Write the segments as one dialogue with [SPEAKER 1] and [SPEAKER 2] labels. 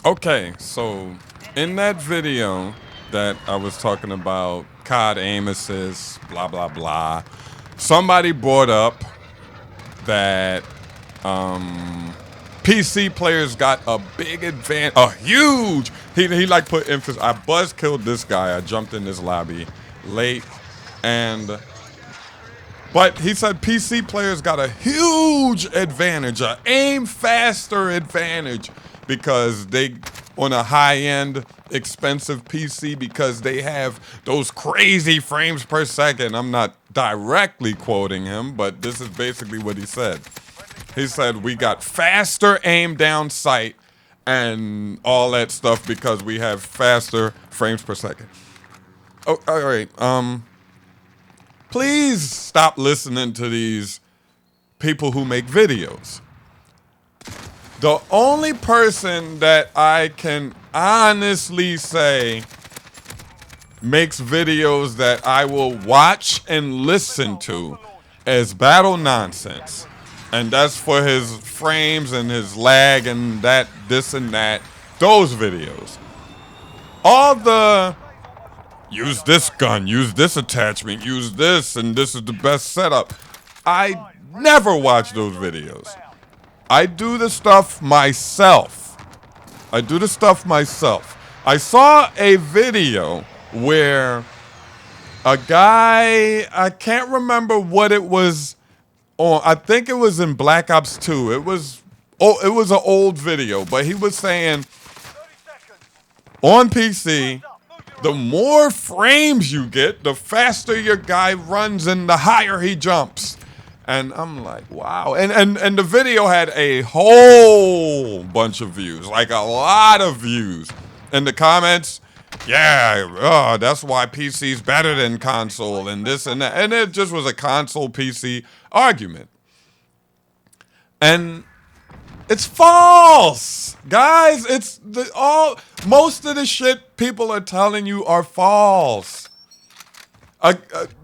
[SPEAKER 1] Okay, so in that video that I was talking about, COD aim assist, blah blah blah, somebody brought up that PC players got a big advantage, a huge. He like put emphasis. I buzz killed this guy. I jumped in this lobby late, and but he said PC players got a huge advantage, a aim faster advantage because they on a high end expensive PC because they have those crazy frames per second. I'm not directly quoting him, but this is basically what he said. He said we got faster aim down sight and all that stuff because we have faster frames per second. Oh, all right. Please stop listening to these people who make videos. The only person that I can honestly say makes videos that I will watch and listen to is Battle Nonsense. And that's for his frames and his lag and that, this and that. Those videos. All the use this gun, use this attachment, use this, and this is the best setup. I never watch those videos. I do the stuff myself. I saw a video where a guy, I can't remember what it was on. I think it was in Black Ops 2. It was an old video, but he was saying on PC, the more frames you get, the faster your guy runs and the higher he jumps. And I'm like, wow. And the video had a whole bunch of views, like a lot of views. In the comments, yeah, that's why PC's better than console and this and that. And it just was a console PC argument. And it's false, guys. It's most of the shit people are telling you are false.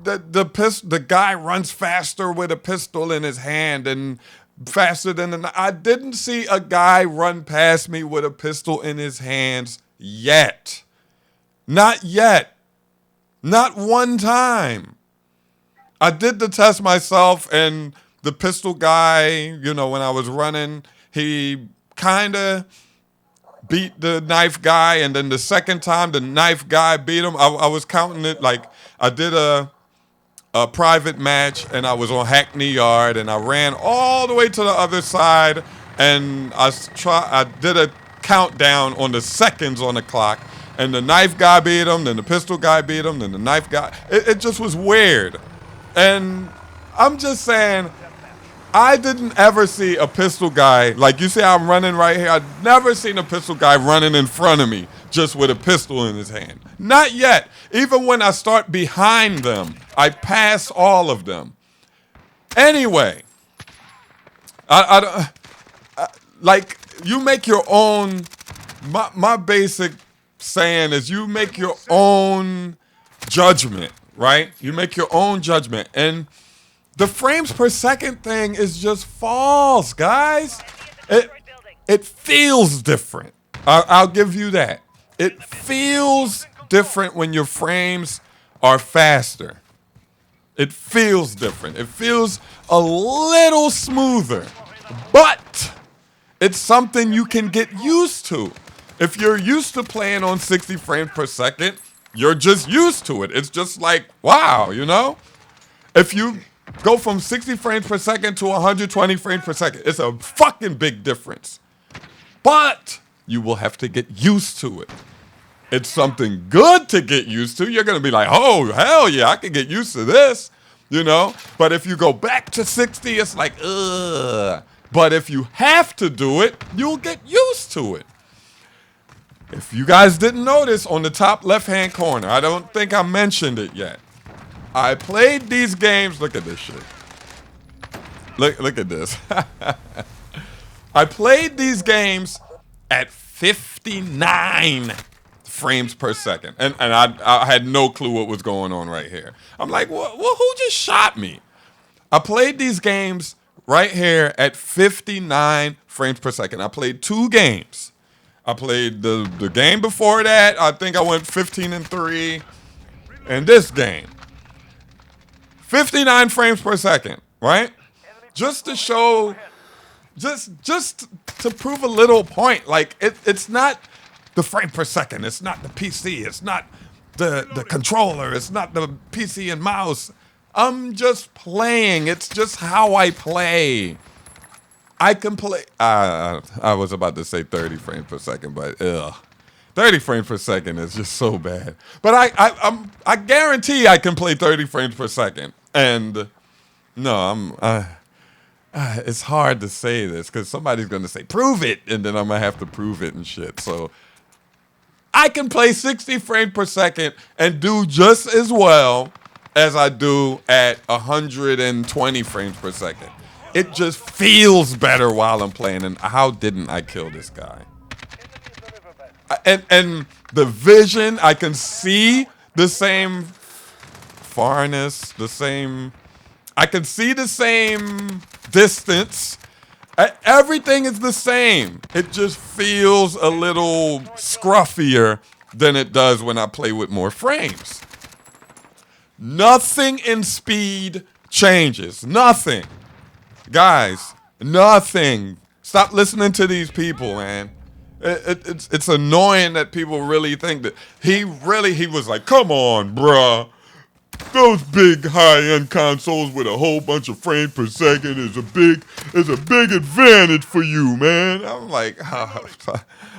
[SPEAKER 1] The guy runs faster with a pistol in his hand and faster than I didn't see a guy run past me with a pistol in his hands yet. Not yet. Not one time. I did the test myself, and the pistol guy, when I was running, he kind of beat the knife guy, and then the second time the knife guy beat him. I was counting it like I did a private match, and I was on Hackney Yard, and I ran all the way to the other side, and I did a countdown on the seconds on the clock, and the knife guy beat him, then the pistol guy beat him, then the knife guy. It just was weird, and I'm just saying, I didn't ever see a pistol guy, like you see I'm running right here, I've never seen a pistol guy running in front of me just with a pistol in his hand. Not yet. Even when I start behind them, I pass all of them. Anyway, like you make your own, my basic saying is you make your own judgment, right? You make your own judgment. And the frames per second thing is just false, guys. It feels different. I'll give you that. It feels different when your frames are faster. It feels different. It feels a little smoother. But it's something you can get used to. If you're used to playing on 60 frames per second, you're just used to it. It's just like, wow, If you go from 60 frames per second to 120 frames per second, it's a fucking big difference. But you will have to get used to it. It's something good to get used to. You're going to be like, oh, hell yeah, I can get used to this, But if you go back to 60, it's like, ugh. But if you have to do it, you'll get used to it. If you guys didn't notice, on the top left-hand corner, I don't think I mentioned it yet. I played these games. Look at this shit. Look at this. I played these games at 59 frames per second. And I had no clue what was going on right here. I'm like, well, who just shot me? I played these games right here at 59 frames per second. I played 2 games. I played the game before that. I think I went 15-3. And this game, 59 frames per second, right? Just to show, just to prove a little point. Like it's not the frame per second. It's not the PC. It's not the controller. It's not the PC and mouse. I'm just playing. It's just how I play. I can play. I was about to say 30 frames per second, but 30 frames per second is just so bad. But I guarantee I can play 30 frames per second. And no, it's hard to say this because somebody's going to say, prove it. And then I'm going to have to prove it and shit. So I can play 60 frames per second and do just as well as I do at 120 frames per second. It just feels better while I'm playing. And how didn't I kill this guy? And the vision, I can see the same farness, I can see the same distance. Everything is the same. It just feels a little scruffier than it does when I play with more frames. Nothing in speed changes. Nothing. Guys, nothing. Stop listening to these people, man. It's annoying that people really think that he was like, come on, bruh. Those big high-end consoles with a whole bunch of frames per second is a big advantage for you, man. I'm like,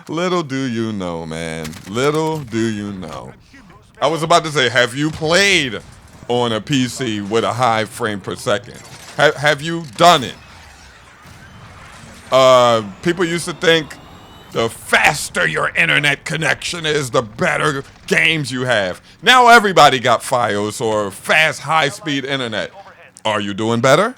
[SPEAKER 1] little do you know, man. Little do you know. I was about to say, have you played on a PC with a high frame per second? Have you done it? People used to think the faster your internet connection is, the better games you have. Now everybody got Fios or fast, high-speed internet. Are you doing better?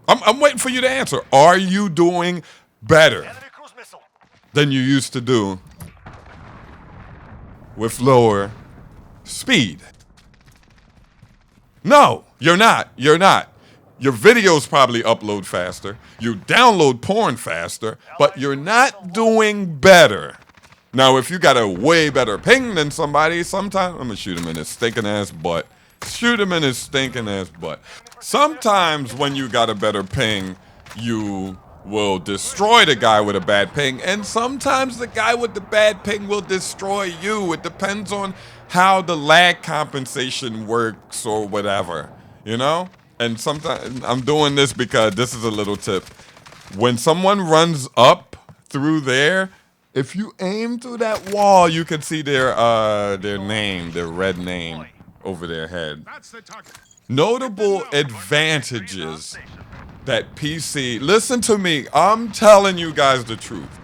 [SPEAKER 1] I'm waiting for you to answer. Are you doing better than you used to do with lower speed? No, you're not. You're not. Your videos probably upload faster. You download porn faster, but you're not doing better. Now, if you got a way better ping than somebody, sometimes I'm gonna shoot him in his stinking ass butt. Shoot him in his stinking ass butt. Sometimes when you got a better ping, you will destroy the guy with a bad ping, and sometimes the guy with the bad ping will destroy you. It depends on how the lag compensation works or whatever, you know? And sometimes I'm doing this because this is a little tip. When someone runs up through there, if you aim through that wall, you can see their name, their red name over their head. Notable advantages that PC, listen to me, I'm telling you guys the truth.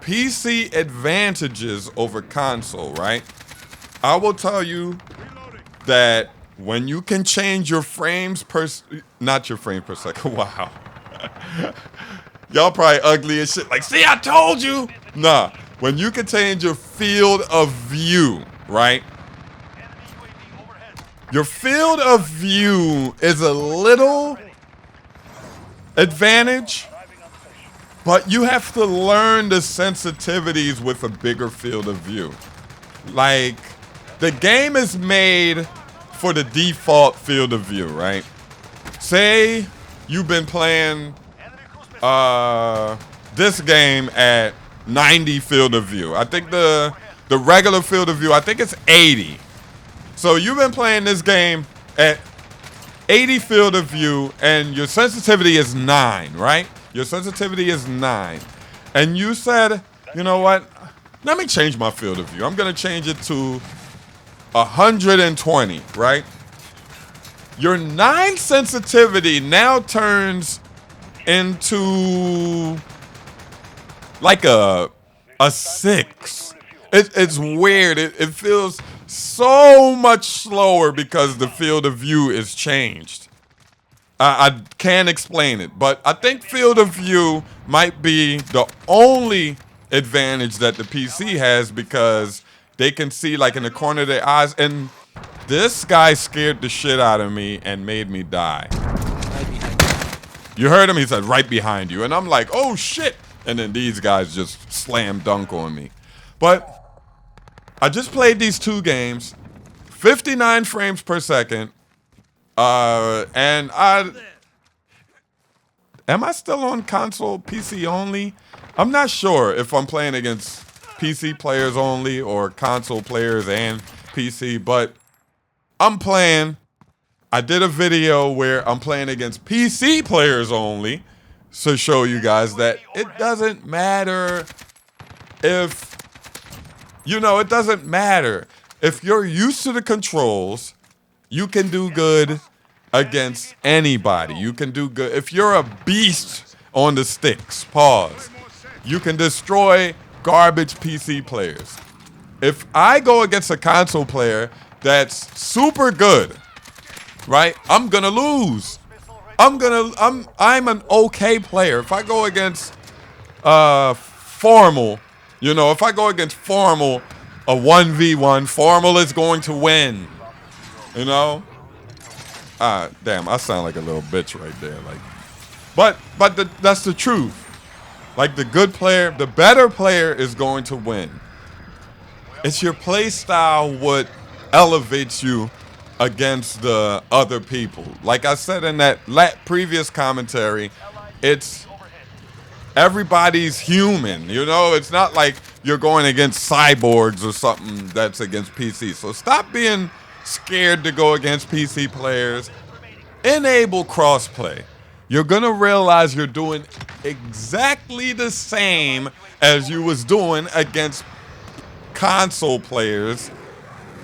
[SPEAKER 1] PC advantages over console, right? I will tell you that when you can change your frames not your frame per second, wow. Y'all probably ugly as shit, like, see, I told you. Nah, when you can change your field of view, right? Your field of view is a little advantage, but you have to learn the sensitivities with a bigger field of view. Like, the game is made for the default field of view, right? Say you've been playing this game at 90 field of view. I think the regular field of view, I think it's 80. So you've been playing this game at 80 field of view, and your sensitivity is 9, right? Your sensitivity is 9. And you said, you know what? Let me change my field of view. I'm going to change it to 120, right? Your 9 sensitivity now turns into like a 6. It's weird. It feels so much slower because the field of view is changed. I can't explain it, but I think field of view might be the only advantage that the PC has because they can see like in the corner of their eyes. And this guy scared the shit out of me and made me die. You heard him? He said, right behind you. And I'm like, oh, shit. And then these guys just slam dunk on me. But I just played these 2 games, 59 frames per second. And am I still on console PC only? I'm not sure if I'm playing against PC players only or console players and PC, but I'm playing. I did a video where I'm playing against PC players only to show you guys that it doesn't matter if, it doesn't matter. If you're used to the controls, you can do good against anybody. You can do good. If you're a beast on the sticks, pause, you can destroy garbage PC players. If I go against a console player that's super good, right, I'm gonna lose. I'm an okay player. If I go against Formal, if I go against Formal, a 1v1, Formal is going to win. Damn, I sound like a little bitch right there. That's the truth. Like the good player, the better player is going to win. It's your play style what elevates you against the other people. Like I said in that previous commentary, it's everybody's human. It's not like you're going against cyborgs or something that's against PC. So stop being scared to go against PC players. Enable crossplay. You're gonna realize you're doing exactly the same as you was doing against console players.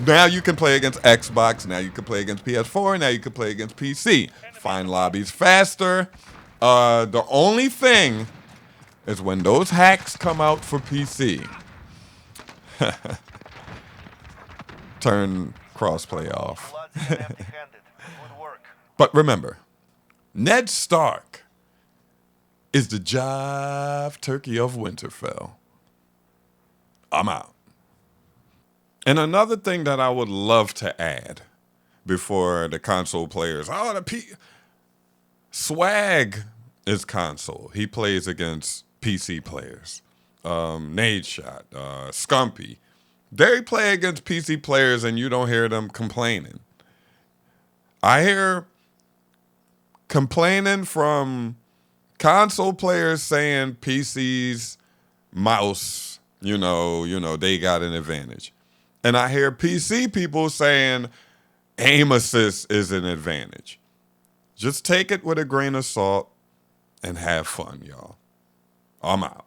[SPEAKER 1] Now you can play against Xbox. Now you can play against PS4. Now you can play against PC. Find lobbies faster. The only thing is when those hacks come out for PC, turn crossplay off. But remember, Ned Stark is the jive turkey of Winterfell. I'm out. And another thing that I would love to add before the console players, Swag is console. He plays against PC players. Nadeshot, Scumpy. They play against PC players and you don't hear them complaining. I hear complaining from console players saying PC's mouse, they got an advantage. And I hear PC people saying aim assist is an advantage. Just take it with a grain of salt and have fun, y'all. I'm out.